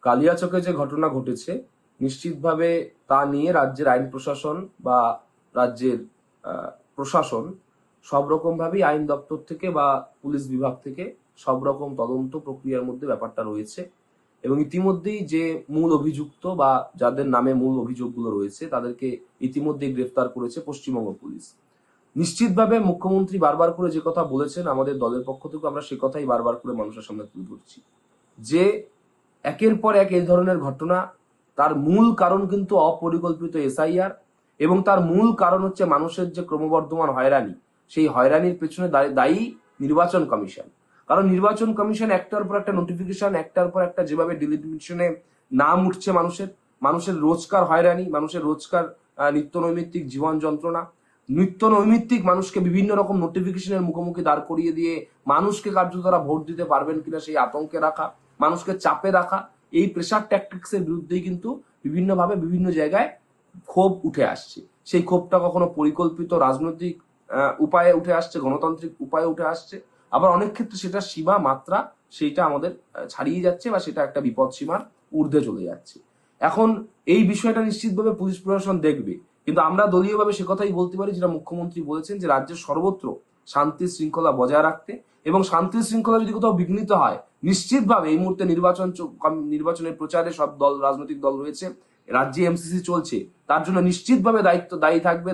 কালিয়াচকে যে ঘটনা ঘটেছে নিশ্চিতভাবে তা নিয়ে রাজ্যের আইন প্রশাসন বা রাজ্যের প্রশাসন সব রকম ভাবেই আইন দপ্তর থেকে বা পুলিশ বিভাগ থেকে সব রকম তদন্ত প্রক্রিয়ার মধ্যে ব্যাপারটা রয়েছে এবং ইতিমধ্যেই যে মূল অভিযুক্ত বা যাদের নামে মূল অভিযোগগুলো রয়েছে তাদেরকে ইতিমধ্যেই গ্রেফতার করেছে পশ্চিমবঙ্গ পুলিশ। নিশ্চিতভাবে মুখ্যমন্ত্রী বারবার করে যে কথা বলেছেন আমাদের দলের পক্ষ থেকে আমরা সে কথাই বারবার করে মানুষের সামনে তুলে ধরছি যে একের পর এক এই ধরনের ঘটনা তার মূল কারণ কিন্তু অপরিকল্পিত এসআইআর এবং তার মূল কারণ হচ্ছে মানুষের যে ক্রমবর্ধমান হয়রানি, সেই হয়রানির পেছনে দায়ী নির্বাচন কমিশন। কারণ নির্বাচন কমিশন একটার পর একটা নোটিফিকেশন, একটার পর একটা যেভাবে ডিলিমিটেশনে নাম উঠছে মানুষের রোজকার হয়রানি, মানুষের রোজকার নিত্য নৈমিত্তিক জীবন যন্ত্রণা, নিত্য নৈমিত্তিক মানুষকে বিভিন্ন রকম নোটিফিকেশনের মুখোমুখি দাঁড় করিয়ে দিয়ে মানুষকে কার্যত তারা ভোট দিতে পারবেন কিনা সেই আতঙ্কে রাখা, মানুষকে চাপে রাখা, এই প্রেশার ট্যাকটিক্স এর বিরুদ্ধেই কিন্তু বিভিন্নভাবে বিভিন্ন জায়গায় ক্ষোভ উঠে আসছে। সেই ক্ষোভটা কখনো পরিকল্পিত রাজনৈতিক উপায়ে উঠে আসছে, গণতান্ত্রিক উপায়ে উঠে আসছে, আবার অনেক ক্ষেত্রে সেটা সীমা মাত্রা সেইটা আমাদের ছাড়িয়ে যাচ্ছে বা সেটা একটা বিপদ সীমার ঊর্ধ্বে চলে যাচ্ছে। এখন এই বিষয়টা নিশ্চিতভাবে পুলিশ প্রশাসন দেখবে, কিন্তু আমরা দলীয়ভাবে সে কথাই বলতে পারি যেটা মুখ্যমন্ত্রী বলেছেন যে রাজ্যের সর্বত্র শান্তি শৃঙ্খলা বজায় রাখতে, এবং শান্তি শৃঙ্খলা যদি কোথাও বিঘ্নিত হয় নিশ্চিতভাবে এই মুহূর্তে নির্বাচনের প্রচারে সব রাজনৈতিক দল রয়েছে, রাজ্যে এমসিসি চলছে, তার জন্য নিশ্চিতভাবে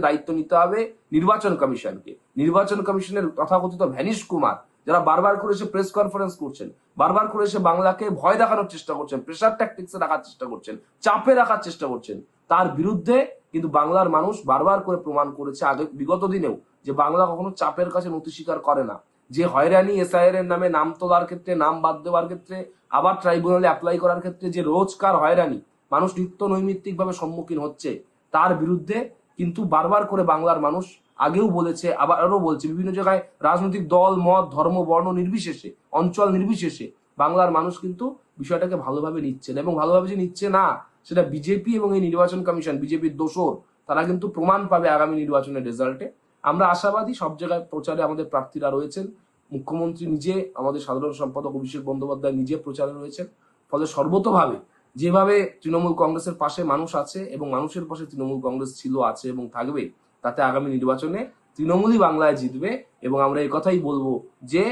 দায়িত্ব নিতে হবে নির্বাচন কমিশনকে। নির্বাচন কমিশনের তথাকথিত ভ্যানিশ কুমার যারা বারবার করে এসে প্রেস কনফারেন্স করছেন, বারবার করে এসে বাংলাকে ভয় দেখানোর চেষ্টা করছেন, প্রেশার ট্যাকটিক্সে রাখার চেষ্টা করছেন, চাপে রাখার চেষ্টা করছেন, তার বিরুদ্ধে কিন্তু বাংলার মানুষ বারবার করে প্রমাণ করেছে আগে বিগত দিনেও যে বাংলা কখনো চাপের কাছে নতি স্বীকার করে না। যে হয়রানি এসআইআর এর নামে নাম তোলার ক্ষেত্রে, নাম বাদ দেওয়ার ক্ষেত্রে, আবার ট্রাইব্যুনালে অ্যাপ্লাই করার ক্ষেত্রে যে রোজকার হয়রানি মানুষ নিত্য নৈমিত্তিক ভাবে সম্মুখীন হচ্ছে, তার বিরুদ্ধে কিন্তু বারবার করে বাংলার মানুষ আগেও বলেছে, আবারও বলছে, বিভিন্ন জায়গায় রাজনৈতিক দল মত ধর্ম বর্ণ নির্বিশেষে, অঞ্চল নির্বিশেষে বাংলার মানুষ কিন্তু বিষয়টাকে ভালোভাবে নিচ্ছেন, এবং ভালোভাবে যে নিচ্ছে না সেটা বিজেপি এবং এই নির্বাচন কমিশন, বিজেপির দোসর, তারা কিন্তু প্রমাণ পাবে আগামী নির্বাচনের রেজাল্টে। আমরা আশাবাদী সব জায়গায় প্রচারে আমাদের প্রার্থীরা রয়েছেন, মুখ্যমন্ত্রী নিজে, আমাদের সাধারণ সম্পাদক অভিষেক বন্দ্যোপাধ্যায় নিজে প্রচারে রয়েছেন, ফলে সর্বতোভাবে যেভাবে তৃণমূল কংগ্রেসের পাশে মানুষ আছে এবং মানুষের পাশে তৃণমূল কংগ্রেস ছিল, আছে এবং থাকবে, তাতে আগামী নির্বাচনে তৃণমূলই বাংলায় জিতবে। এবং আমরা এই কথাই বলবো যে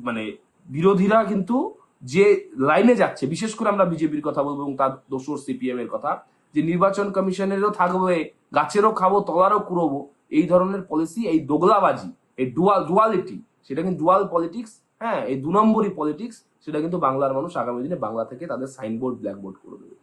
মানে বিরোধীরা কিন্তু যে লাইনে যাচ্ছে, বিশেষ করে আমরা বিজেপির কথা বলবো এবং তার দোসর সিপিএম এর কথা, যে নির্বাচন কমিশনেরও থাকবে গাছেরও খাবো তলারও কুড়বো, এই ধরনের পলিসি, এই দোগলাবাজি, এই ডুয়ালিটি, সেটা কিন্তু ডুয়াল পলিটিক্স, হ্যাঁ, এই 2 নম্বরই পলিটিক্স, সেটা কিন্তু বাংলার মানুষ আগামী দিনে বাংলা থেকে তাদের সাইনবোর্ড ব্ল্যাকবোর্ড করে দেবে।